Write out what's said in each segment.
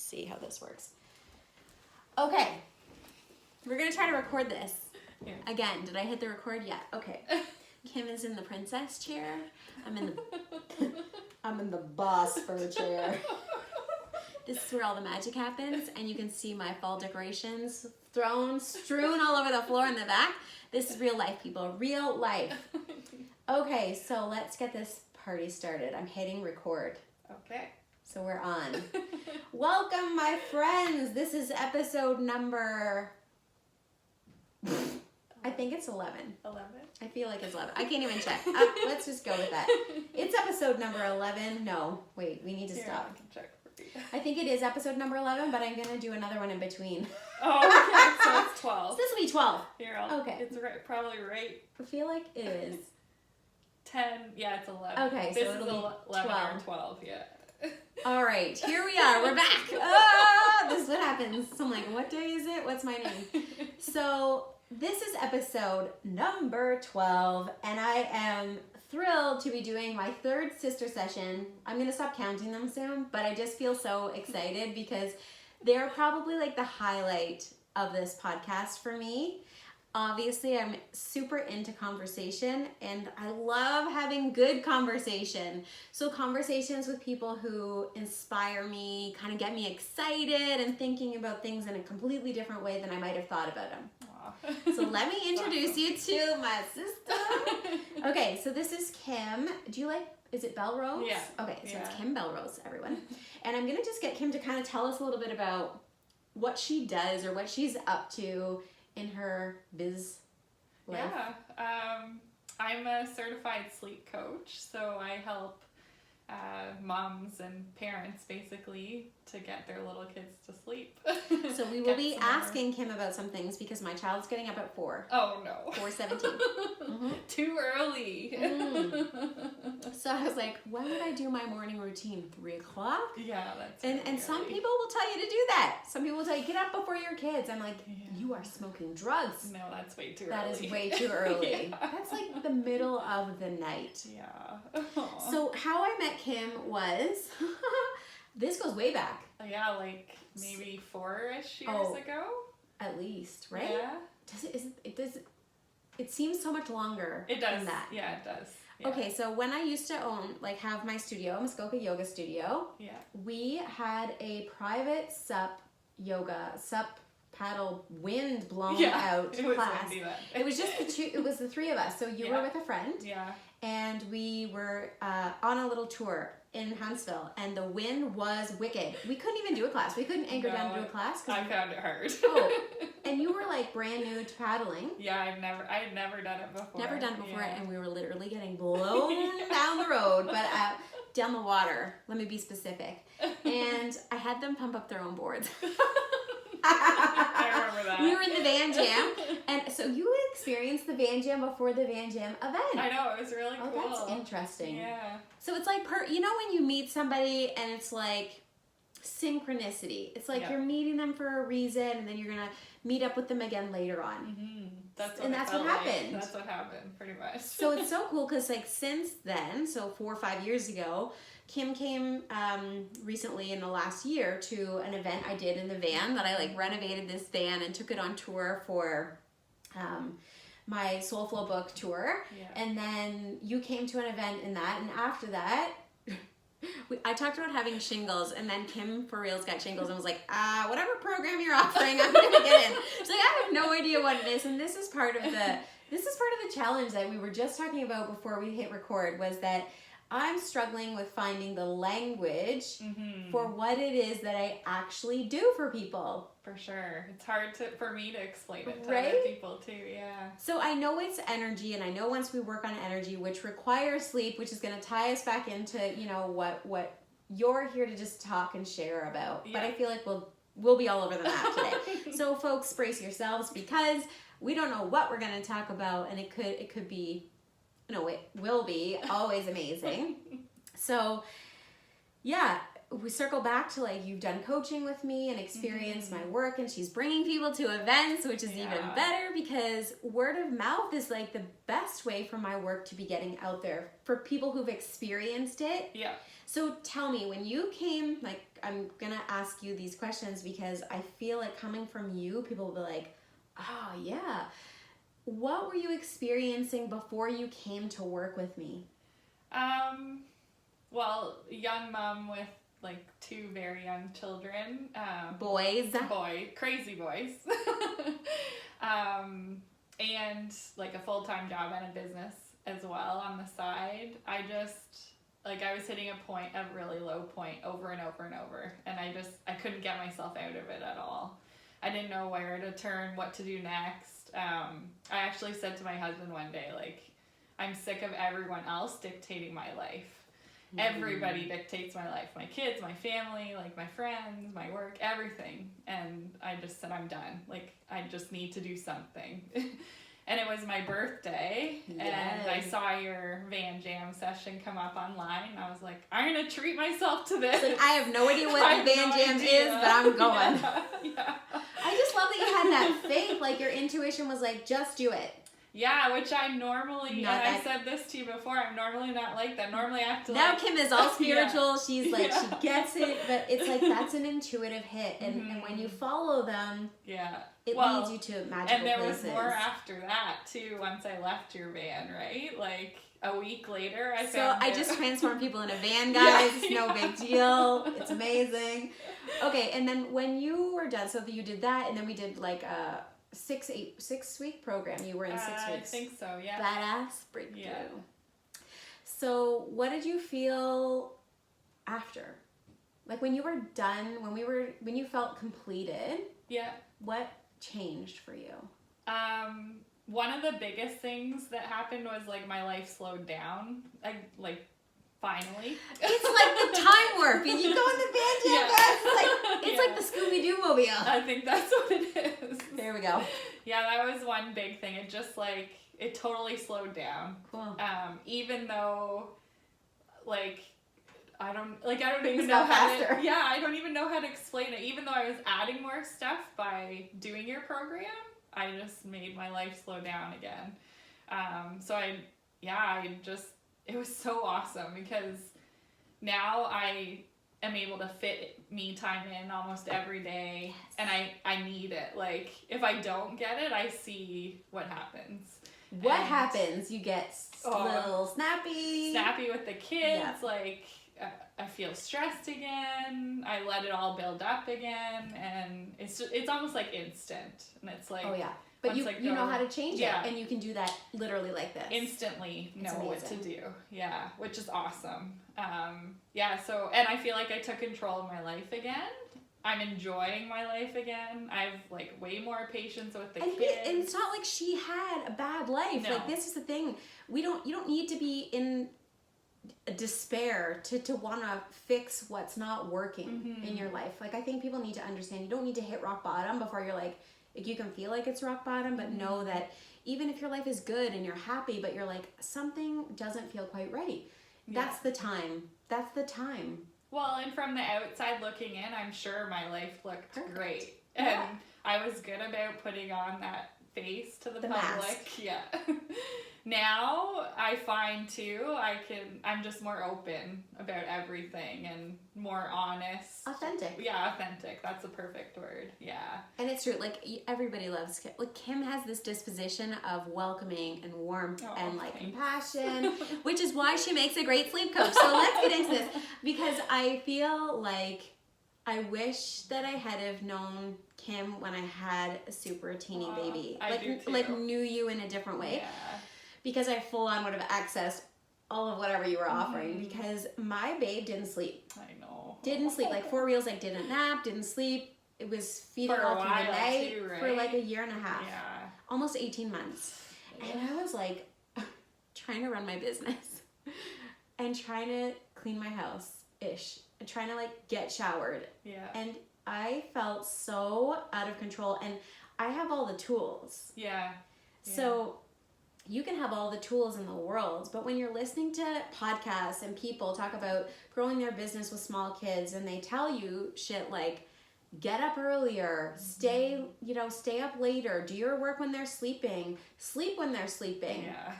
see how this works. Okay. We're going to try to record this. Yeah. Again, did I hit the record yet? Okay. Kim is in the princess chair. I'm in the boss fur chair. This is where all the magic happens, and you can see my fall decorations strewn all over the floor in the back. This is real life, people. Real life. Okay, so let's get this party started. I'm hitting record. Okay. So we're on. Welcome, my friends. This is episode number... I think it's 11. 11? I feel like it's 11. I can't even check. Let's just go with that. It's episode number 11. No, wait, we need to stop. I can check for you. I think it is episode number 11, but I'm going to do another one in between. Oh, okay, so it's 12. So this will be 12. Here, Okay. It's right, probably right. I feel like it is. 10, yeah, it's 11. Okay, this so is it'll be 11 12. or 12, yeah. All right, here we are. We're back. Ah, this is what happens. So I'm like, what day is it? What's my name? So this is episode number 12, and I am thrilled to be doing my third sister session. I'm going to stop counting them soon, but I just feel so excited because they're probably like the highlight of this podcast for me. Obviously, I'm super into conversation, and I love having good conversation. So conversations with people who inspire me, kind of get me excited and thinking about things in a completely different way than I might have thought about them. Aww. So let me introduce you to my sister. Okay, so this is Kim. Is it Belrose? Yeah. Okay, so Yeah. it's Kim Belrose, everyone. And I'm going to just get Kim to kind of tell us a little bit about what she does or what she's up to in her biz life. Yeah. I'm a certified sleep coach, so I help moms and parents basically to get their little kids to sleep. So we will be asking Kim about some things because my child's getting up at 4. Oh no. 4:17. Mm-hmm. Too early. So I was like, when would I do my morning routine? 3 o'clock? Yeah, that's And really some early. people will tell you to do that. Some people will tell you, get up before your kids. I'm like, you are smoking drugs. No, that's way too That early. is way too early. Yeah. That's like the middle of the night. Yeah. So how I met Kim was, this goes way back. Yeah, like maybe 4-ish years Oh. ago. At least, right? Yeah. It seems so much longer It does. than that. Yeah, it does. Yeah. Okay, so when I used to have my studio, Muskoka Yoga Studio, Yeah. we had a private sup paddle wind blown out it was class. windy then. It was just the 3 of us. So you were with a friend, Yeah. and we were on a little tour in Huntsville, and the wind was wicked. We couldn't even do a class. We couldn't anchor down to do a class. I found it hard. Oh, and you were like brand new to paddling. Yeah, I had never done it before. Never done it before, Yeah. and we were literally getting blown down the road, but down the water. Let me be specific. And I had them pump up their own boards. I remember that. We were in the Van Jam, and so you experienced the Van Jam before the Van Jam event. I know, it was really cool. Oh, that's interesting. Yeah. So it's like, you know when you meet somebody and it's like synchronicity. It's like you're meeting them for a reason, and then you're going to meet up with them again later on. Mm-hmm. That's what happened. That's what happened, pretty much. So it's so cool because like since then, so 4 or 5 years ago, Kim came recently in the last year to an event I did in the van that I like renovated this van and took it on tour for my Soulful Book tour. Yeah. And then you came to an event in that, and after that, I talked about having shingles, and then Kim for reals got shingles and was like, whatever program you're offering, I'm gonna get in. She's like, I have no idea what it is, and this is part of the challenge that we were just talking about before we hit record, was that I'm struggling with finding the language for what it is that I actually do for people. For sure. It's hard for me to explain it to Right? other people too, yeah. So I know it's energy, and I know once we work on energy, which requires sleep, which is going to tie us back into, you know, what you're here to just talk and share about. Yeah. But I feel like we'll be all over the map today. So folks, brace yourselves, because we don't know what we're going to talk about, and it could be, no, it will be always amazing. So yeah, we circle back to like you've done coaching with me and experienced my work, and she's bringing people to events, which is even better because word of mouth is like the best way for my work to be getting out there for people who've experienced it. Yeah. So tell me, when you came, like I'm gonna ask you these questions because I feel like coming from you, people will be like, oh yeah. What were you experiencing before you came to work with me? Well, young mom with like 2 very young children. Crazy boys. And like a full-time job and a business as well on the side. I was hitting a point, a really low point over and over and over. And I couldn't get myself out of it at all. I didn't know where to turn, what to do next. I actually said to my husband one day, like, I'm sick of everyone else dictating my life. Everybody dictates my life. My kids, my family, like my friends, my work, everything. And I just said, I'm done. Like, I just need to do something. And it was my birthday, and I saw your Van Jam session come up online, and I was like, I'm going to treat myself to this. Like, I have no idea what the Van Jam is, but I'm going. Yeah. I just love that you had that faith, like your intuition was like, just do it. Yeah, which I normally, I said this to you before, I'm normally not like that. Normally I have to now Kim is all spiritual, she's like, she gets it, but it's like, that's an intuitive hit, and when you follow them, it leads you to magical places. And there was more after that, too, once I left your van, right? Like, a week later, I just transform people in a van, guys. It's no big deal. It's amazing. Okay, and then when you were done, so you did that, and then we did like a 6-week program. You were in 6 weeks. I think so, yeah. Badass breakthrough. Yeah. So what did you feel after? Like when you were done, when you felt completed, what changed for you? One of the biggest things that happened was like my life slowed down. Finally. It's like the time warp. And you go in the Van Jam, it's like the Scooby-Doo mobile. I think that's what it is. There we go. Yeah, that was one big thing. It just it totally slowed down. Cool. Even though I don't even know how to, I don't even know how to explain it. Even though I was adding more stuff by doing your program, I just made my life slow down again. It was so awesome because now I am able to fit me time in almost every day, and I need it. Like, if I don't get it, I see what happens. What happens? You get a little snappy. Snappy with the kids, I feel stressed again. I let it all build up again, and it's almost like instant. And it's like, but you know how to change it, and you can do that literally like this. Instantly know what to do. Yeah, which is awesome. So, and I feel like I took control of my life again. I'm enjoying my life again. I have way more patience with the kids. And it's not like she had a bad life. No. Like, this is the thing. You don't need to be in despair to want to fix what's not working in your life. Like, I think people need to understand you don't need to hit rock bottom before you're like you can feel like it's rock bottom, but know that even if your life is good and you're happy, but you're like, something doesn't feel quite right. That's the time. That's the time. Well, and from the outside looking in, I'm sure my life looked great. And I was good about putting on that face to the public. Mask. Yeah. Now I find too, I'm just more open about everything and more honest. Authentic. Yeah, authentic. That's a perfect word. Yeah. And it's true. Like, everybody loves Kim. Like, Kim has this disposition of welcoming and warmth and compassion, which is why she makes a great sleep coach. So let's get into this, because I feel like I wish that I had have known Kim when I had a super teeny baby. I do too. Like knew you in a different way. Yeah. Because I full on would have accessed all of whatever you were offering. Because my babe didn't sleep. I know. Didn't sleep. Like 4 reels, didn't nap, didn't sleep. It was feeding all through the night too, right? for a year and a half. Yeah. Almost 18 months. Yeah. And I was like trying to run my business and trying to clean my house-ish. And trying to get showered. Yeah. And I felt so out of control. And I have all the tools. Yeah. So you can have all the tools in the world, but when you're listening to podcasts and people talk about growing their business with small kids and they tell you shit like, get up earlier, stay up later, do your work when they're sleeping, sleep when they're sleeping. Yeah.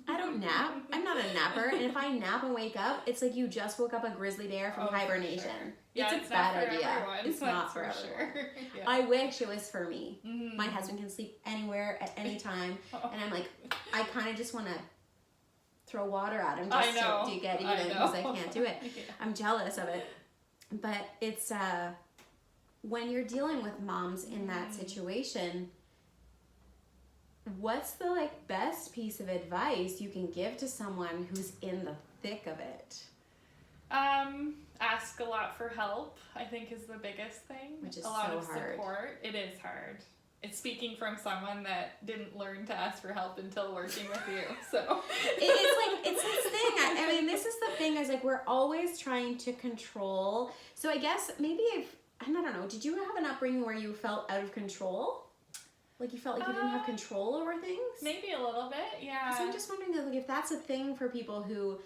I don't nap. I'm not a napper. And if I nap and wake up, it's like you just woke up a grizzly bear from hibernation. Sure. Yeah, It's a bad idea. Everyone. It's not for sure. Yeah. I wish it was for me. My husband can sleep anywhere at any time. And I'm like, I kind of just want to throw water at him just to get even because I can't do it. Yeah. I'm jealous of it. But it's when you're dealing with moms in that situation, what's the like best piece of advice you can give to someone who's in the thick of it? Ask a lot for help, I think, is the biggest thing. Which is a lot so of hard. support. It is hard. It's speaking from someone that didn't learn to ask for help until working with you. So it's this thing. I mean, this is the thing is like we're always trying to control. So I guess maybe I don't know. Did you have an upbringing where you felt out of control? Like you felt like you didn't have control over things? Maybe a little bit, yeah. So I'm just wondering like, if that's a thing for people who,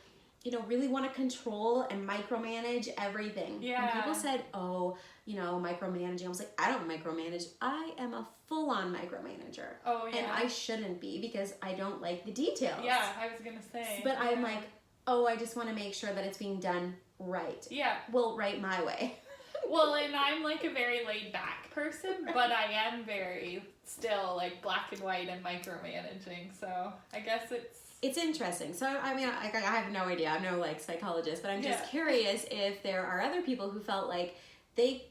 really want to control and micromanage everything. Yeah. When people said, micromanaging, I was like, I don't micromanage. I am a full-on micromanager. Oh, yeah. And I shouldn't be because I don't like the details. Yeah, I was going to say. But I'm like, I just want to make sure that it's being done right. Yeah. Well, right my way. Well, and I'm like a very laid back person, but I am very still like black and white and micromanaging. So I guess it's interesting. So I mean, I have no idea. I'm no like psychologist, but I'm just curious if there are other people who felt like they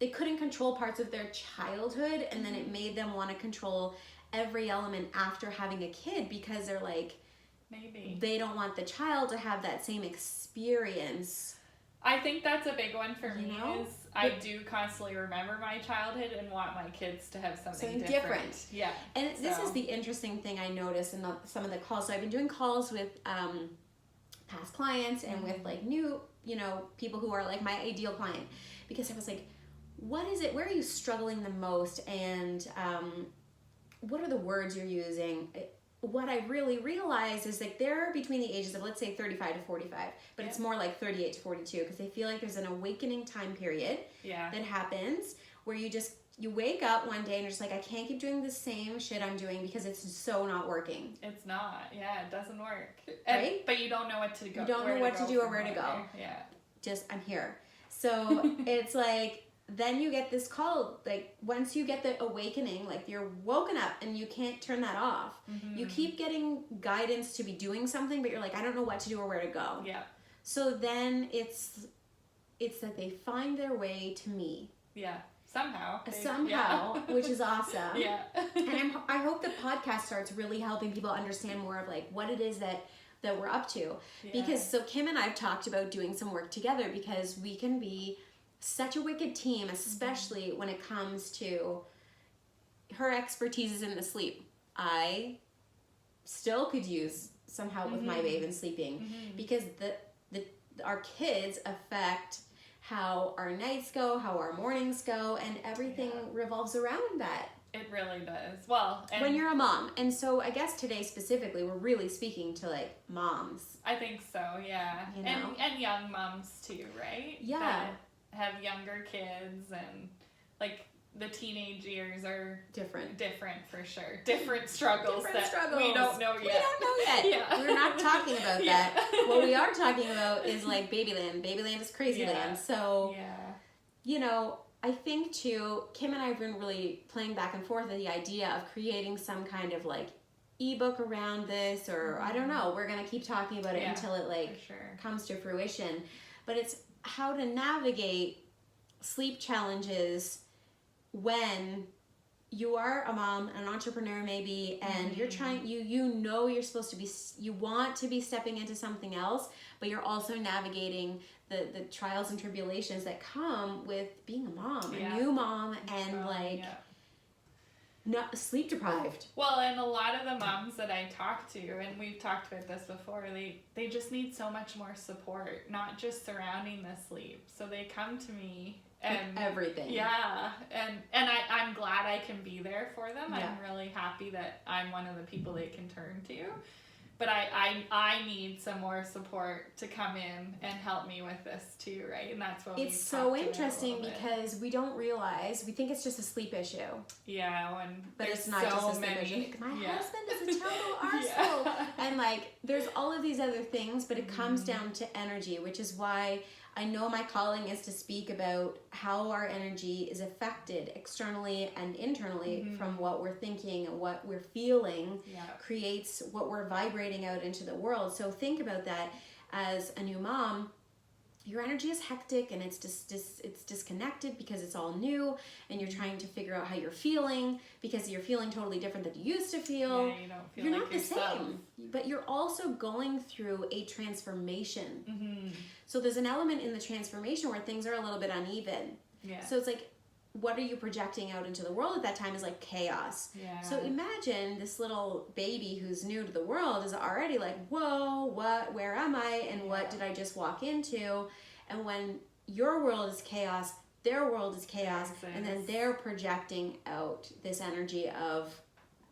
couldn't control parts of their childhood, and then it made them want to control every element after having a kid because they're like, maybe they don't want the child to have that same experience. I think that's a big one for me is I do constantly remember my childhood and want my kids to have something different. Yeah. And this is the interesting thing I noticed in some of the calls. So I've been doing calls with past clients and with like new, people who are like my ideal client because I was like, what is it? Where are you struggling the most? And what are the words you're using? What I really realized is like they're between the ages of, let's say, 35 to 45, but it's more like 38 to 42 because they feel like there's an awakening time period that happens where you wake up one day and you're just like, I can't keep doing the same shit I'm doing because it's so not working. It's not. Yeah, it doesn't work. Right? But you don't know what to go. You don't know what to do or where to go. Yeah. Just, I'm here. So it's like, then you get this call, like once you get the awakening, like you're woken up and you can't turn that off. You keep getting guidance to be doing something, but you're like, I don't know what to do or where to go. Yeah. So then it's that they find their way to me. Yeah. Somehow, which is awesome. Yeah. And I hope the podcast starts really helping people understand more of like what it is that we're up to. Yeah. Because so Kim and I've talked about doing some work together because we can be such a wicked team, especially when it comes to her expertise is in the sleep. I still could use some help with my babe in sleeping because our kids affect how our nights go, how our mornings go, and everything revolves around that. It really does. Well, and when you're a mom. And so I guess today specifically, we're really speaking to like moms. I think so, yeah. And young moms too, right? Yeah. That have younger kids and like the teenage years are different for sure. Different struggles we don't know yet. Yeah. We're not talking about that. What we are talking about is like Babyland. Babyland is crazy land. So, I think too, Kim and I have been really playing back and forth with the idea of creating some kind of like ebook around this, or I don't know. We're gonna keep talking about it until it comes to fruition. But it's how to navigate sleep challenges when you are a mom, an entrepreneur maybe, and you're trying, you're supposed to be, you want to be stepping into something else, but you're also navigating the trials and tribulations that come with being a mom, a new mom, and not sleep deprived. Well, and a lot of the moms that I talk to, and we've talked about this before, they just need so much more support, not just surrounding the sleep. So they come to me and everything. Yeah, and I'm glad I can be there for them. Yeah. I'm really happy that I'm one of the people they can turn to. But I need some more support to come in and help me with this too, right? And that's what it's so interesting because we don't realize, we think it's just a sleep issue. Yeah, but it's not just a sleep issue. My husband is a total arsehole. Yeah. And like, there's all of these other things, but it comes down to energy, which is why I know my calling is to speak about how our energy is affected externally and internally from what we're thinking and what we're feeling creates what we're vibrating out into the world. So think about that as a new mom. Your energy is hectic and it's it's disconnected because it's all new, and you're trying to figure out how you're feeling because you're feeling totally different than you used to feel. Yeah, you don't feel you're like not yourself. the same, but you're also going through a transformation. So there's an element in the transformation where things are a little bit uneven. Yeah. So it's like, what are you projecting out into the world at that time is like chaos. Yeah. So imagine this little baby who's new to the world is already like, whoa, where am I? And what did I just walk into? And when your world is chaos, their world is chaos. And then they're projecting out this energy of,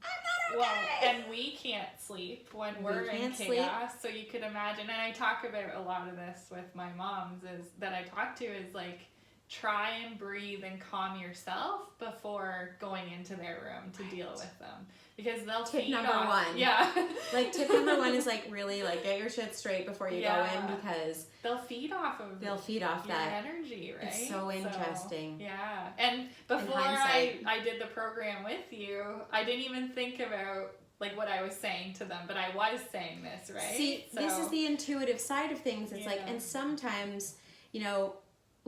I'm not okay. Well, and we can't sleep when we're in chaos. So you could imagine, and I talk about a lot of this with my moms is that I talk to is like, try and breathe and calm yourself before going into their room to deal with them, because they'll feed off. Tip number one. Yeah. Like tip number one is like really like get your shit straight before you go in, because they'll feed off of that energy, right? It's so interesting. Yeah. And before I did the program with you, I didn't even think about like what I was saying to them, but I was saying this, right? See, this is the intuitive side of things. It's like, and sometimes, you know,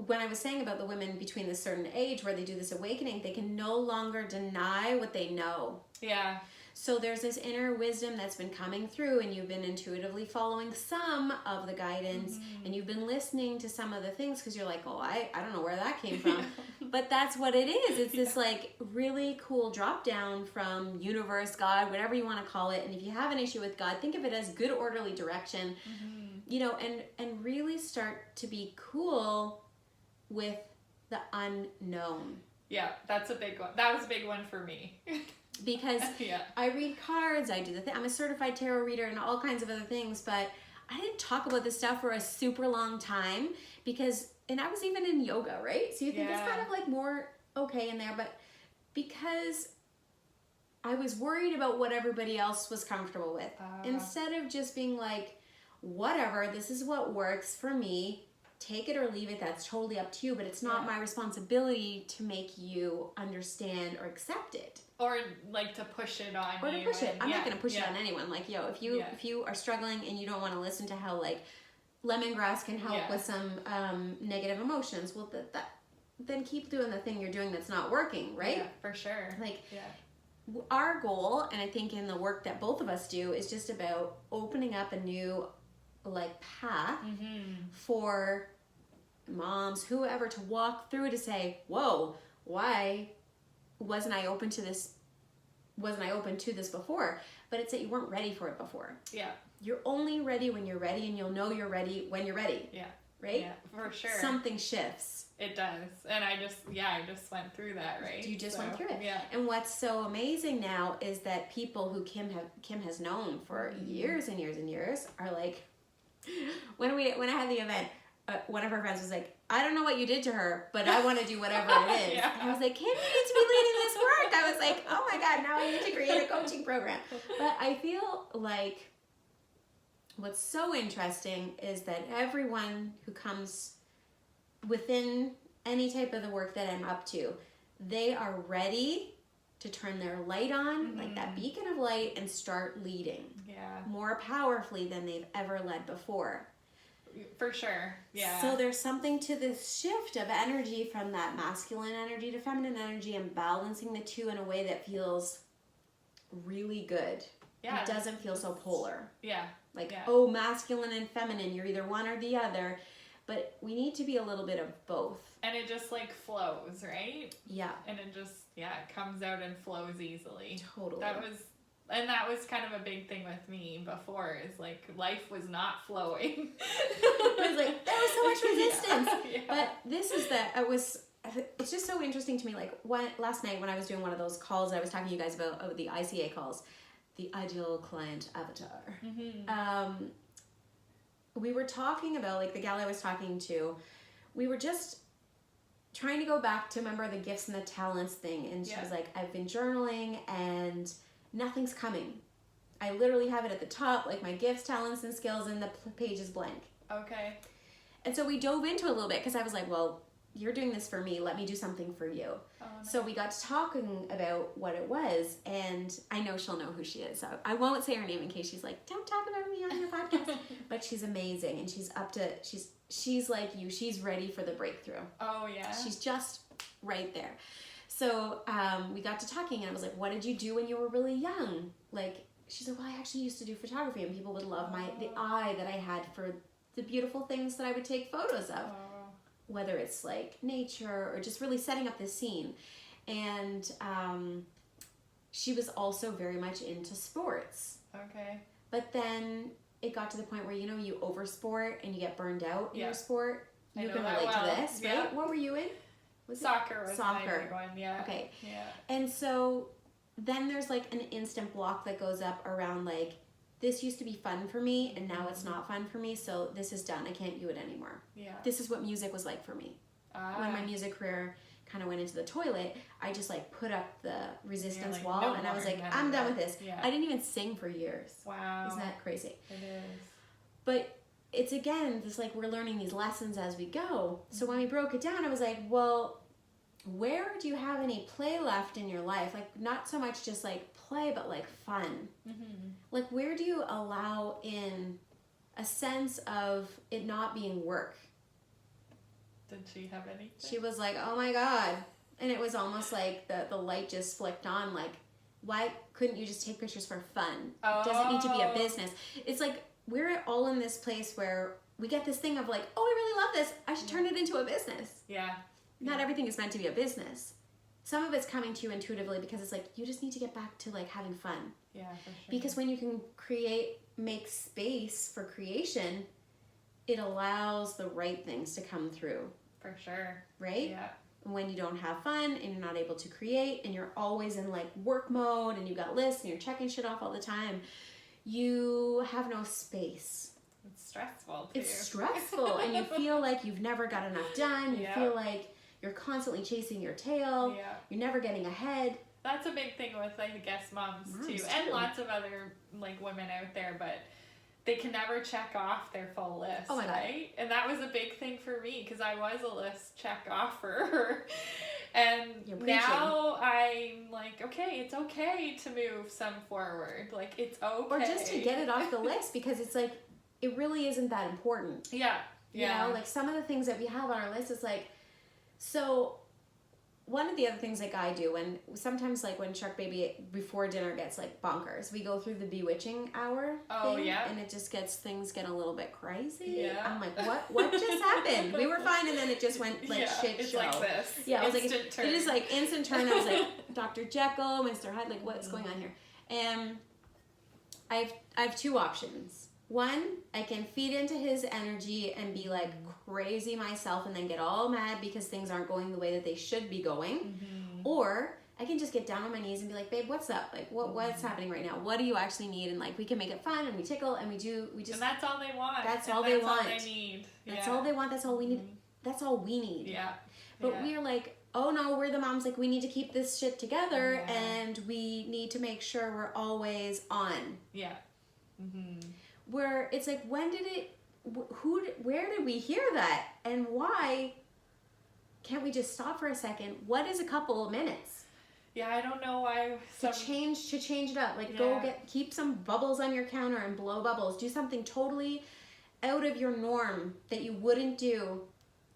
when I was saying about the women between this certain age where they do this awakening, they can no longer deny what they know. Yeah. So there's this inner wisdom that's been coming through, and you've been intuitively following some of the guidance, and you've been listening to some of the things because you're like, oh, I don't know where that came from. But that's what it is. It's this like really cool drop down from universe, God, whatever you want to call it. And if you have an issue with God, think of it as good orderly direction, you know, and really start to be cool with the unknown. Yeah, that's a big one. That was a big one for me. Because I read cards, I do the thing. I'm a certified tarot reader and all kinds of other things, but I didn't talk about this stuff for a super long time because, and I was even in yoga, right? So you think it's kind of like more okay in there, but because I was worried about what everybody else was comfortable with, instead of just being like, whatever, this is what works for me, take it or leave it, that's totally up to you, but it's not my responsibility to make you understand or accept it. Or like to push it on you. Or to push it. I'm not going to push it on anyone. Like, yo, if you are struggling and you don't want to listen to how like lemongrass can help with some negative emotions, well, then keep doing the thing you're doing that's not working, right? Yeah, for sure. Like, our goal, and I think in the work that both of us do, is just about opening up a new like path for moms, whoever, to walk through to say, whoa, why wasn't I open to this before? But it's that you weren't ready for it before. Yeah. You're only ready when you're ready, and you'll know you're ready when you're ready. Yeah. Right? Yeah, for sure. Something shifts. It does. And I just went through that, right? You just went through it. Yeah. And what's so amazing now is that people who Kim has known for years and years and years are like, when I had the event, one of her friends was like, I don't know what you did to her, but I want to do whatever it is. And I was like, Kim, you need to be leading this work. I was like, oh my God, now I need to create a coaching program. But I feel like what's so interesting is that everyone who comes within any type of the work that I'm up to, they are ready to turn their light on, like that beacon of light, and start leading more powerfully than they've ever led before. For sure. Yeah. So there's something to this shift of energy from that masculine energy to feminine energy, and balancing the two in a way that feels really good. Yeah. It doesn't feel so polar. Yeah. Like, oh, masculine and feminine, you're either one or the other. But we need to be a little bit of both. And it just like flows, right? Yeah. And it just, it comes out and flows easily. Totally. That was kind of a big thing with me before, is like life was not flowing. It was like, there was so much resistance. But this is it's just so interesting to me. Like last night when I was doing one of those calls, I was talking to you guys about the ICA calls, the ideal client avatar. Mm-hmm. We were talking about, like, the gal I was talking to, we were just trying to go back to remember the gifts and the talents thing, and she was like, I've been journaling and nothing's coming. I literally have it at the top, like my gifts, talents, and skills, and the page is blank. Okay. And so we dove into it a little bit because I was like, well, you're doing this for me, let me do something for you. Oh, nice. So we got to talking about what it was, and I know she'll know who she is, so I won't say her name in case she's like, don't talk about me on your podcast. But she's amazing, and she's like you, she's ready for the breakthrough. Oh yeah. She's just right there. So we got to talking, and I was like, what did you do when you were really young? Like, she's like, well, I actually used to do photography, and people would love the eye that I had for the beautiful things that I would take photos of. Whether it's like nature or just really setting up the scene. And she was also very much into sports. Okay. But then it got to the point where, you know, you oversport and you get burned out in your sport. You can relate to this, right? What were you in? Soccer was my big one, yeah. Okay. Yeah. And so then there's like an instant block that goes up around like, this used to be fun for me, and now it's not fun for me, so this is done. I can't do it anymore. Yeah. This is what music was like for me. When my music career kind of went into the toilet, I just like put up the resistance wall, no and I was like, more, I'm done with this. Yeah. I didn't even sing for years. Wow. Isn't that crazy? It is. But it's, again, just like we're learning these lessons as we go. So when we broke it down, I was like, well, where do you have any play left in your life? Like, not so much just like play, but like fun. Mm-hmm. Like, where do you allow in a sense of it not being work? Did she have anything? She was like, oh my God. And it was almost like the light just flicked on. Like, why couldn't you just take pictures for fun? It doesn't need to be a business. It's like, we're all in this place where we get this thing of like, oh, I really love this. I should turn it into a business. Yeah. Not everything is meant to be a business. Some of it's coming to you intuitively because it's like, you just need to get back to like having fun. Yeah, for sure. Because when you can make space for creation, it allows the right things to come through. For sure. Right? Yeah. When you don't have fun and you're not able to create and you're always in like work mode and you've got lists and you're checking shit off all the time, you have no space. It's stressful too. It's stressful and you feel like you've never got enough done. You feel like you're constantly chasing your tail. Yeah. You're never getting ahead. That's a big thing with like the guest moms too, and lots of other like women out there, but they can never check off their full list, right? And that was a big thing for me because I was a list check offer. And now I'm like, okay, it's okay to move some forward. Like, it's okay. Or just to get it off the list because it's like, it really isn't that important. Yeah. You know, like some of the things that we have on our list is like, so one of the other things like I do when sometimes like when Shark Baby before dinner gets like bonkers, we go through the bewitching hour thing, and it just things get a little bit crazy. Yeah. I'm like, what just happened? We were fine and then it just went like shit it's show. like this. Yeah, it was like it is like instant turn. I was like Dr. Jekyll, Mr. Hyde, like what's going on here? And I have two options. One, I can feed into his energy and be like crazy myself and then get all mad because things aren't going the way that they should be going. Mm-hmm. Or I can just get down on my knees and be like, babe, what's up? Like, what's happening right now? What do you actually need? And like, we can make it fun and we tickle and we just. And that's all they want. That's all they want. That's all they need. That's all they want. That's all we need. That's all we need. Yeah. But we're like, oh no, we're the moms. Like, we need to keep this shit together and we need to make sure we're always on. Yeah. Mm-hmm. Where it's like, when did it, where did we hear that? And why can't we just stop for a second? What is a couple of minutes? Yeah, I don't know why. To change it up. Like, keep some bubbles on your counter and blow bubbles. Do something totally out of your norm that you wouldn't do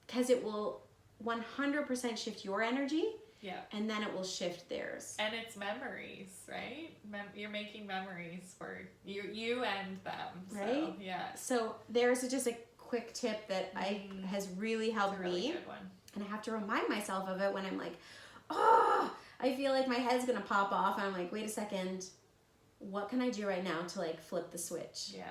because it will 100% shift your energy. Yeah. And then it will shift theirs. And it's memories, right? You're making memories for you and them. Right? So, yeah. So there's just a quick tip that has really helped me. Really good one. And I have to remind myself of it when I'm like, oh, I feel like my head's going to pop off. And I'm like, wait a second. What can I do right now to like flip the switch? Yeah.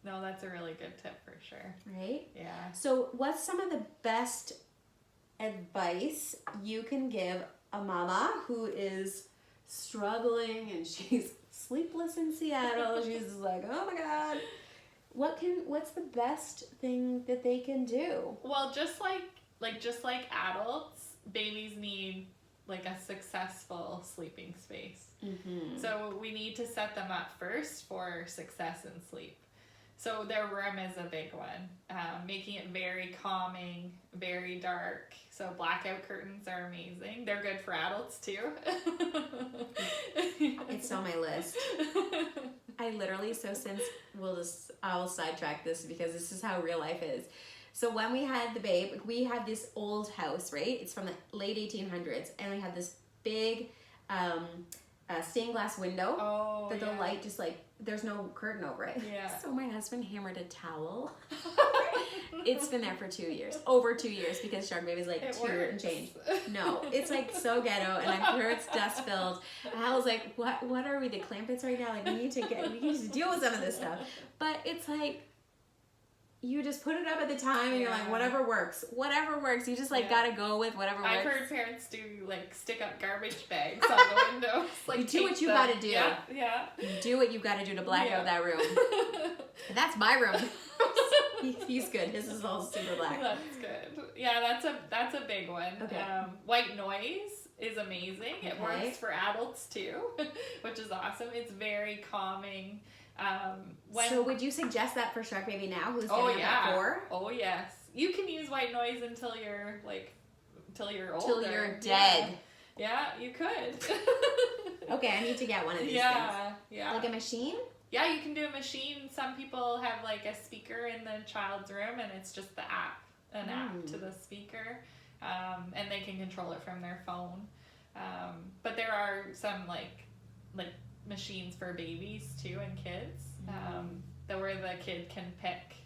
No, that's a really good tip for sure. Right? Yeah. So what's some of the best advice you can give a mama who is struggling and she's sleepless in Seattle? She's just like, oh my God. What's the best thing that they can do? Well, just like adults, babies need like a successful sleeping space. Mm-hmm. So we need to set them up first for success in sleep. So their room is a big one, making it very calming, very dark. So blackout curtains are amazing. They're good for adults too. It's on my list. I literally, I'll sidetrack this because this is how real life is. So when we had the babe, we had this old house, right? It's from the late 1800s, and we had this big stained glass window that the light just like, there's no curtain over it. Yeah. So my husband hammered a towel. It's been there for 2 years, over 2 years, because Shark Baby's like two and change. No, it's like so ghetto, and I'm sure it's dust filled. And I was like, what are we, the Clampets right now? Like we need to deal with some of this stuff. But it's like, you just put it up at the time and you're like, whatever works. You just like gotta go with whatever works. I've heard parents do like stick up garbage bags on the windows. Like you do what you gotta do. Yeah. You do what you gotta do to black out that room. That's my room. He's good. His is all super black. That's good. Yeah, that's a big one. Okay. White noise is amazing. Okay. It works for adults too, which is awesome. It's very calming. So would you suggest that for Shark Baby now, who's getting up at 4? Oh yes, you can use white noise until you're older. Till you're dead. Yeah, you could. Okay, I need to get one of these things. Yeah. Like a machine? Yeah, you can do a machine. Some people have like a speaker in the child's room, and it's just the app, an app to the speaker, and they can control it from their phone. But there are some like machines for babies too and kids, where the kid can pick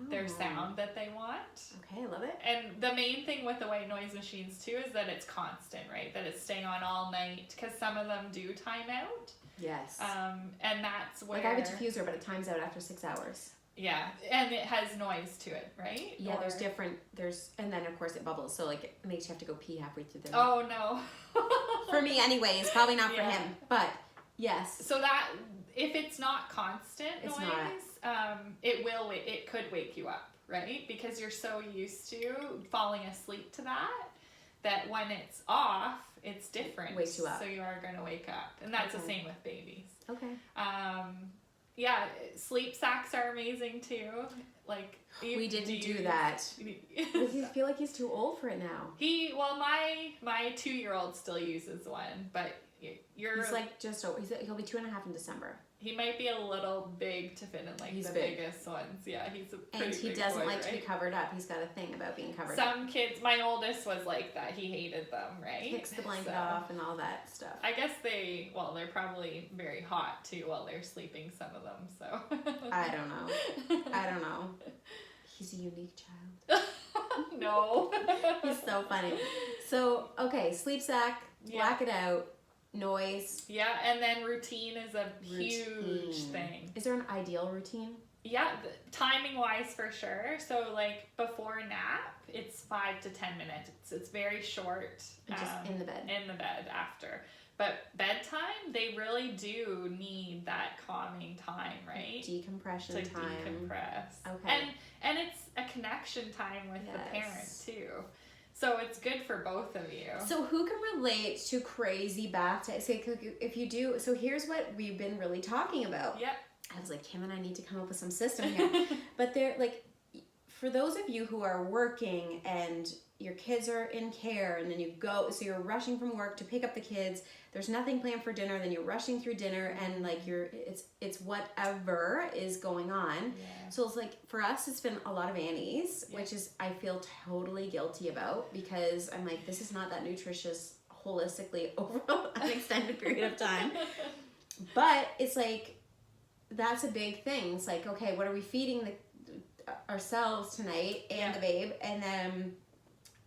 their sound that they want. Okay, I love it. And the main thing with the white noise machines too is that it's constant, right? That it's staying on all night, because some of them do time out. Yes. And that's where, like, I have a diffuser, but it times out after 6 hours. Yeah, and it has noise to it, right? Yeah, and then of course it bubbles, so like it makes you have to go pee halfway through the night. Oh no. For me anyways, probably not for him, but yes. So that, if it's not constant noise, it could wake you up, right? Because you're so used to falling asleep to that when it's off, it's different. Wakes you up. So you are going to wake up. And that's the same with babies. Okay. Yeah, sleep sacks are amazing too. Like, we didn't do that. Does he feel like he's too old for it now? My 2-year-old still uses one, but he's like he'll be 2.5 in December. He might be a little big to fit in like the biggest ones. Yeah, he's a pretty big boy, and he doesn't like to be covered up. He's got a thing about being covered up. Some kids, my oldest was like that. He hated them, right? Kicks the blanket off and all that stuff. I guess they're probably very hot too while they're sleeping, some of them, so. I don't know. He's a unique child. No. He's so funny. So, okay, sleep sack, black it out. Noise. Yeah, and then routine is a huge thing. Is there an ideal routine? Yeah, timing wise for sure. So like before nap, it's 5 to 10 minutes. It's very short. And just in the bed. In the bed after. But bedtime, they really do need that calming time, right? Decompression time. To decompress. Okay. And it's a connection time with the parent too. So it's good for both of you. So who can relate to crazy bath time? So if you do, so here's what we've been really talking about. Yep. I was like, Kim and I need to come up with some system here. But they're like, for those of you who are working and your kids are in care, and then you go, so you're rushing from work to pick up the kids, there's nothing planned for dinner, then you're rushing through dinner, and like it's whatever is going on. Yeah. So it's like, for us, it's been a lot of Annie's, which is, I feel totally guilty about, because I'm like, this is not that nutritious holistically over an extended period of time. But it's like, that's a big thing. It's like, okay, what are we feeding ourselves tonight and the babe? And then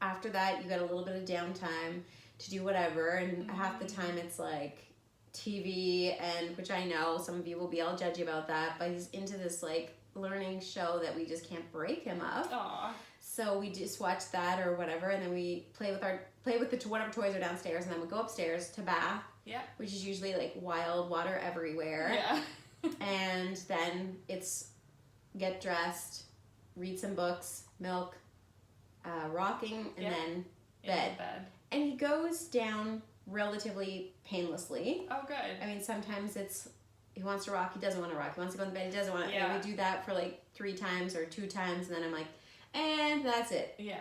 after that, you got a little bit of downtime to do whatever, and half the time it's like TV, and which I know some of you will be all judgy about that, but he's into this like learning show that we just can't break him of. Aww. So we just watch that or whatever, and then we play with the whatever toys are downstairs, and then we go upstairs to bath. Yeah. Which is usually like wild water everywhere. Yeah. And then it's get dressed, read some books, milk, rocking, and then bed. And he goes down relatively painlessly. Oh, good. I mean, sometimes he wants to rock, he doesn't want to rock. He wants to go in bed, he doesn't want to. And we do that for like 3 times or 2 times, and then I'm like, and that's it. Yeah.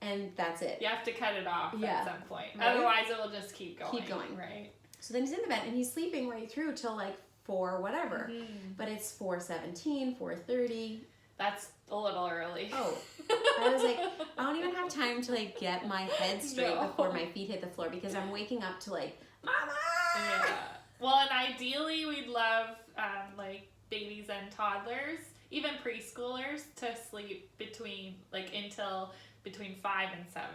And that's it. You have to cut it off at some point. Right? Otherwise, it will just keep going. Keep going. Right. So then he's in the bed, and he's sleeping right through till like 4 whatever. But it's 4:17, 4:30. That's a little early. Oh. I was like, I don't even have time to like get my head straight before my feet hit the floor, because I'm waking up to like, mama! Yeah. Well, and ideally we'd love like babies and toddlers, even preschoolers, to sleep between 5 and 7.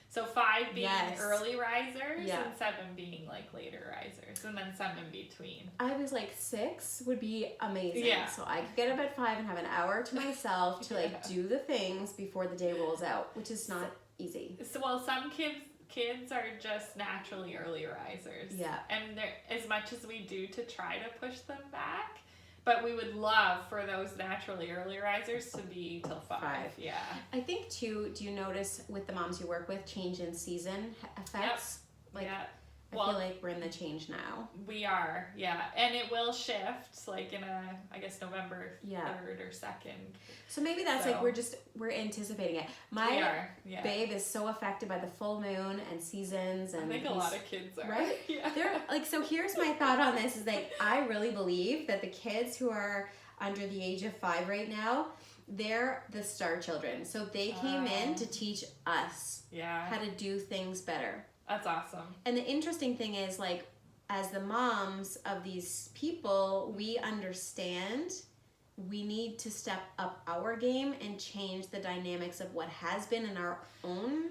So 5 being early risers and 7 being like later risers, and then some in between. I was like 6 would be amazing. Yeah. So I could get up at 5 and have an hour to myself to like do the things before the day rolls out, which is not easy. So some kids are just naturally early risers. Yeah. And as much as we do to try to push them back, but we would love for those naturally early risers to be till 5. Yeah. I think too, do you notice with the moms you work with, change in season effects? Yep. I feel like we're in the change now. We are, yeah. And it will shift like in November 3rd or 2nd. So maybe that's like we're anticipating it. My babe is so affected by the full moon and seasons, and I think a lot of kids are. Right? Yeah. They're like, so here's my thought on this is like, I really believe that the kids who are under the age of 5 right now, they're the star children. So they came in to teach us how to do things better. That's awesome. And the interesting thing is, like, as the moms of these people, we understand we need to step up our game and change the dynamics of what has been in our own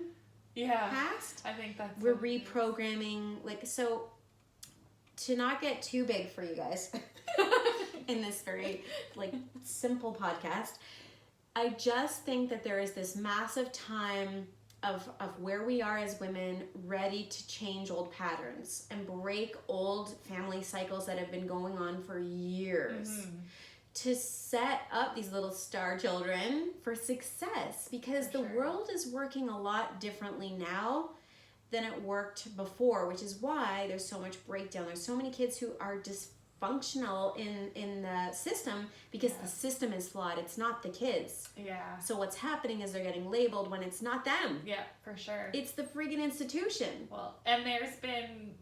past. I think that's we're reprogramming, like, so to not get too big for you guys in this very like simple podcast, I just think that there is this massive time of where we are as women, ready to change old patterns and break old family cycles that have been going on for years, to set up these little star children for success, because the world is working a lot differently now than it worked before, which is why there's so much breakdown. There's so many kids who are dysfunctional in the system because the system is flawed. It's not the kids. Yeah. So what's happening is they're getting labeled when it's not them. Yeah, for sure. It's the friggin' institution. Well, and there's been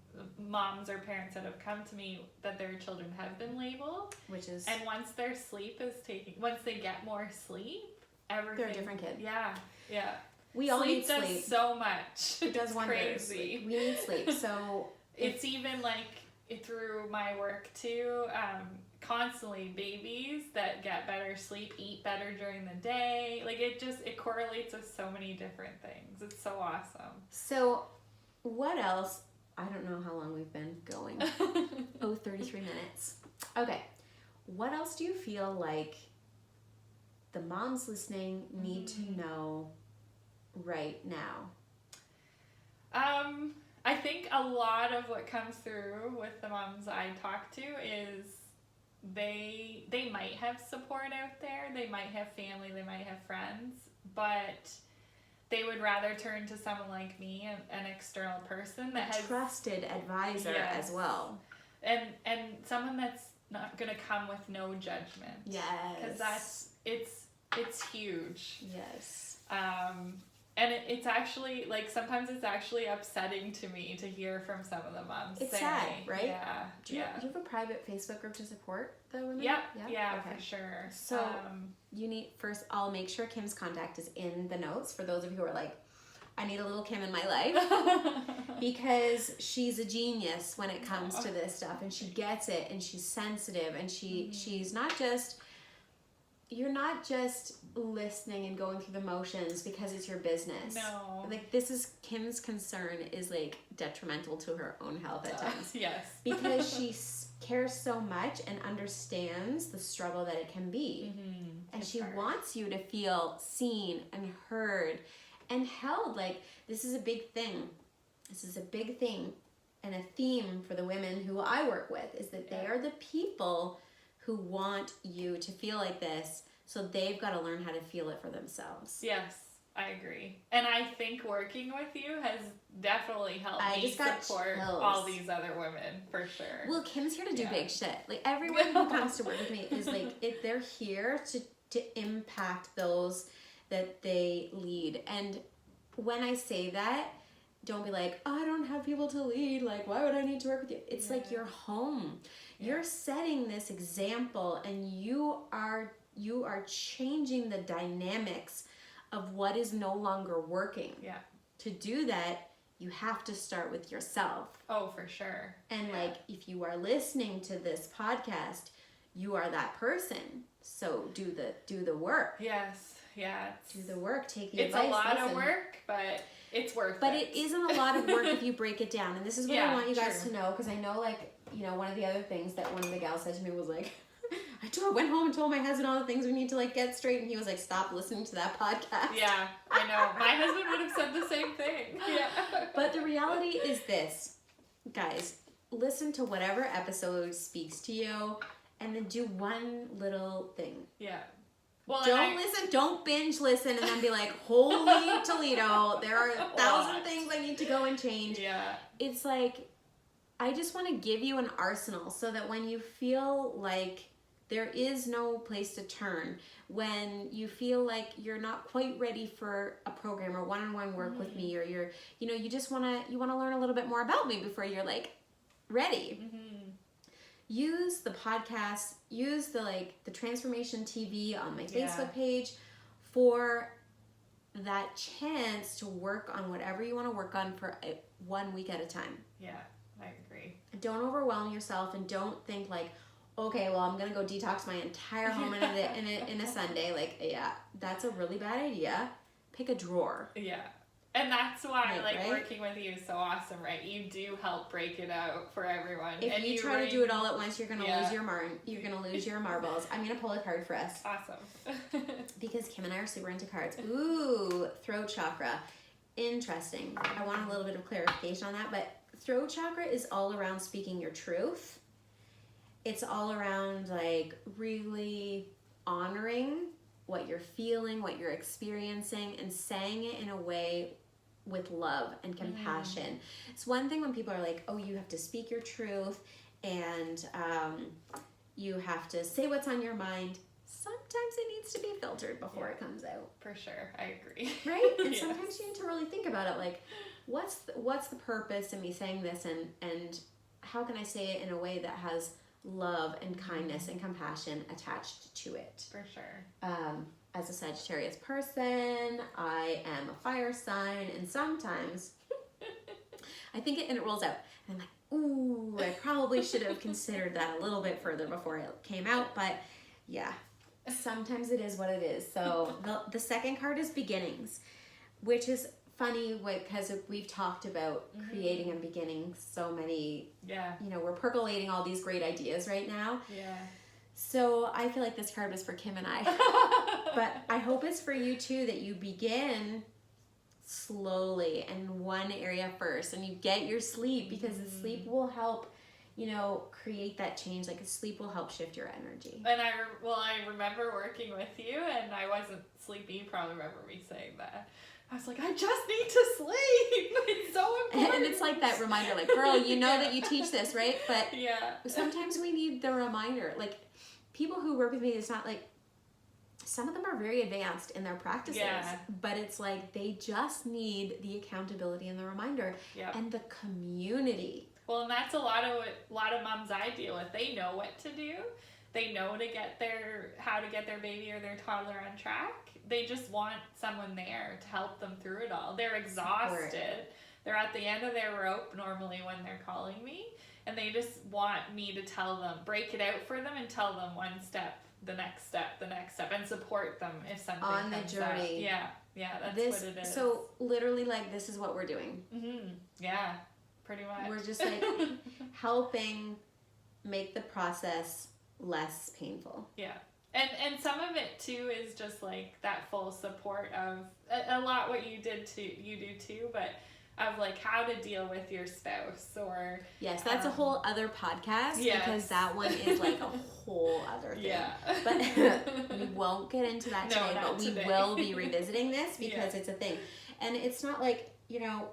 moms or parents that have come to me that their children have been labeled. Which is... And once their sleep is once they get more sleep, everything... They're a different kid. Yeah, yeah. We all need sleep. Sleep does so much. It does wonders. Crazy. We need sleep. So... It's even like... through my work too, constantly babies that get better sleep, eat better during the day. Like it correlates with so many different things. It's so awesome. So what else? I don't know how long we've been going. 33 minutes. Okay. What else do you feel like the moms listening need to know right now? I think a lot of what comes through with the moms I talk to is they might have support out there, they might have family, they might have friends, but they would rather turn to someone like me, an external person that has trusted advisor as well, and someone that's not gonna come with no judgment. Yes, because it's huge. Yes. And it's actually, like, sometimes it's actually upsetting to me to hear from some of the moms. It's sad, right? Yeah. Do you have a private Facebook group to support the women? Yeah, okay. For sure. So you need, first, I'll make sure Kim's contact is in the notes for those of you who are like, I need a little Kim in my life, because she's a genius when it comes to this stuff, and she gets it, and she's sensitive, and she's not just... You're not just listening and going through the motions because it's your business. No. Like, this is Kim's concern is like detrimental to her own health at times. Yes. Because she cares so much and understands the struggle that it can be. And It's she hard. wants you to feel seen and heard and held. Like, this is a big thing. This is a big thing and a theme for the women who I work with, is that they are the people who want you to feel like this, so they've got to learn how to feel it for themselves. Yes, I agree. And I think working with you has definitely helped I me just got support chills. all these other women, for sure. Well, Kim's here to do Yeah. big shit. Like, everyone who comes to work with me is like, they're here to impact those that they lead. And when I say that, don't be like, oh, I don't have people to lead. Like, why would I need to work with you? It's like your home. You're setting this example, and you are changing the dynamics of what is no longer working. Yeah. To do that, you have to start with yourself. Oh, for sure. And like, if you are listening to this podcast, you are that person. So do the work. Yes. Yeah. Do the work. Take the It's advice. a lot listen. of work, but it's worth it. But it isn't a lot of work if you break it down. And this is what I want you guys true. to know, because I know, like, you know, one of the other things that one of the gals said to me was like, I went home and told my husband all the things we need to, like, get straight, and he was like, stop listening to that podcast. Yeah, I know. My husband would have said the same thing. Yeah. But the reality is this, guys, listen to whatever episode speaks to you, and then do one little thing. Yeah. Well, Don't binge listen and then be like, holy Toledo, there are 1,000 things I need to go and change. Yeah. It's like, I just want to give you an arsenal so that when you feel like there is no place to turn, when you feel like you're not quite ready for a program or one-on-one work with me, or you're, you know, you just want to learn a little bit more about me before you're like ready. Use the podcast, use the Transformation TV on my Facebook page for that chance to work on whatever you want to work on for 1 week at a time. Yeah, I agree. Don't overwhelm yourself, and don't think like, okay, well, I'm gonna go detox my entire home in a Sunday. Like, yeah, that's a really bad idea. Pick a drawer. Yeah. And that's why, Right? working with you is so awesome, right? You do help break it out for everyone. If and you try to do it all at once, you're gonna lose you're gonna lose your marbles. I'm gonna pull a card for us. Awesome. Because Kim and I are super into cards. Ooh, throat chakra. Interesting. I want a little bit of clarification on that, but throat chakra is all around speaking your truth. It's all around like really honoring what you're feeling, what you're experiencing, and saying it in a way with love and compassion. It's one thing when people are like, oh, you have to speak your truth, and you have to say what's on your mind. Sometimes it needs to be filtered before it comes out. For sure, I agree. Right? And sometimes you need to really think about it, like, what's the purpose in me saying this, and how can I say it in a way that has love and kindness and compassion attached to it? For sure. As a Sagittarius person, I am a fire sign, and sometimes I think it rolls out, and I'm like, ooh, I probably should have considered that a little bit further before it came out, but yeah, sometimes it is what it is. So the second card is beginnings, which is funny because we've talked about creating and beginning so many, you know, we're percolating all these great ideas right now. Yeah. So I feel like this card was for Kim and I, but I hope it's for you too, that you begin slowly in one area first, and you get your sleep, because the sleep will help, you know, create that change. Like, sleep will help shift your energy. And I remember working with you, and I wasn't sleepy. You probably remember me saying that. I was like, I just need to sleep. It's so important. And it's like that reminder, like, girl, you know that you teach this, right? But yeah, sometimes we need the reminder. Like, people who work with me, it's not like, some of them are very advanced in their practices, but it's like they just need the accountability and the reminder and the community. Well, and that's a lot of moms I deal with. They know what to do. They know how to get their baby or their toddler on track. They just want someone there to help them through it all. They're exhausted. Support. They're at the end of their rope normally when they're calling me, and they just want me to tell them, break it out for them and tell them one step, the next step, and support them if something on comes the journey. Up. Yeah, that's what it is. So literally, like, this is what we're doing. Yeah, pretty much. We're just like helping make the process less painful. Yeah. And some of it too is just like that full support of a lot what you do too, but of like how to deal with your spouse or yes, that's a whole other podcast yes. because that one is like a whole other thing. Yeah. But we won't get into that today, No, but we today. will be revisiting this because Yeah. it's a thing. And it's not like, you know,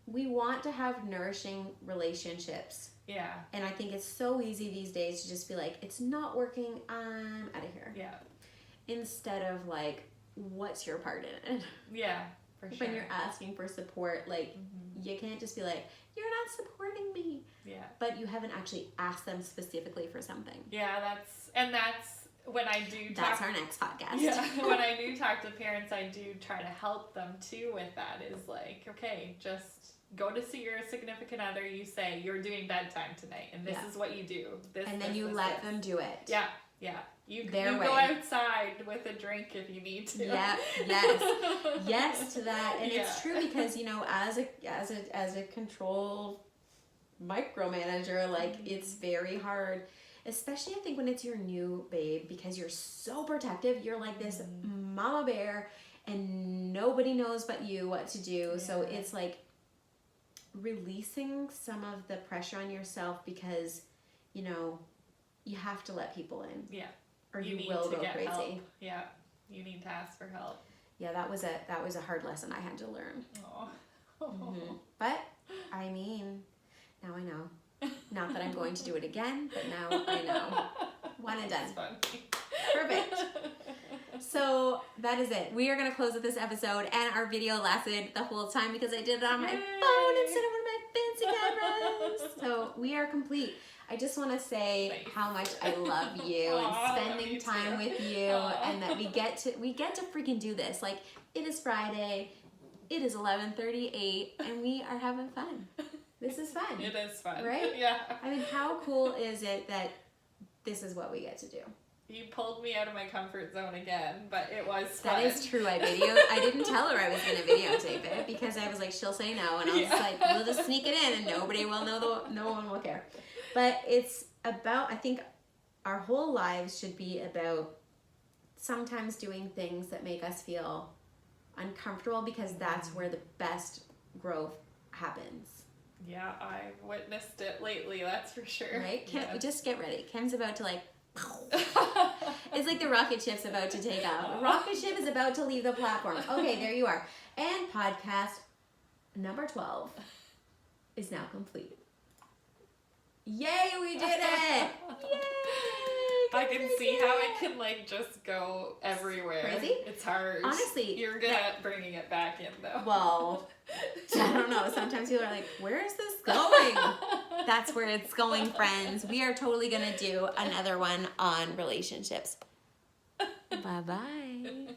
we want to have nourishing relationships. Yeah. And I think it's so easy these days to just be like, it's not working, I'm out of here. Yeah. Instead of like, what's your part in it? Yeah, for sure. When you're asking for support, like, you can't just be like, you're not supporting me. Yeah. But you haven't actually asked them specifically for something. Yeah, that's when I do talk. That's our next podcast. Yeah, when I do talk to parents, I do try to help them too with that. Is like, okay, just go to see your significant other. You say you're doing bedtime tonight, and this is what you do. This, and then you let them do it. Yeah, yeah. You Their go way. outside with a drink if you need to. Yeah, yes to that. And it's true because, you know, as a control micromanager, like it's very hard, especially I think when it's your new babe, because you're so protective. You're like this mama bear and nobody knows but you what to do. Yeah. So it's like releasing some of the pressure on yourself because, you know, you have to let people in. Yeah. Or you will go crazy. Help. Yeah. You need to ask for help. Yeah, that was a hard lesson I had to learn. Oh. But I mean, now I know. Not that I'm going to do it again, but now I know. One and done. Perfect. So that is it. We are going to close with this episode, and our video lasted the whole time because I did it on my phone instead of one of my fancy cameras. So we are complete. I just want to say how much I love you and spending time with you, and that we get to freaking do this. Like, it is Friday, it is 11:38, and we are having fun. This is fun. It is fun, right? Yeah. I mean, how cool is it that this is what we get to do? You pulled me out of my comfort zone again, but it was fun. That is true. I didn't tell her I was going to videotape it because I was like, she'll say no, and I was like, we'll just sneak it in, and nobody will know. No one will care. But it's about, I think our whole lives should be about sometimes doing things that make us feel uncomfortable because that's where the best growth happens. Yeah, I've witnessed it lately, that's for sure. Right? Just get ready. Kim's about to like, it's like the rocket ship's about to take off. Rocket ship is about to leave the platform. Okay, there you are. And podcast number 12 is now complete. Yay, we did it! Yay! I can see how it can like just go everywhere. Crazy? It's hard. Honestly. You're good at bringing it back in though. Well, I don't know. Sometimes people are like, where is this going? That's where it's going, friends. We are totally going to do another one on relationships. Bye-bye.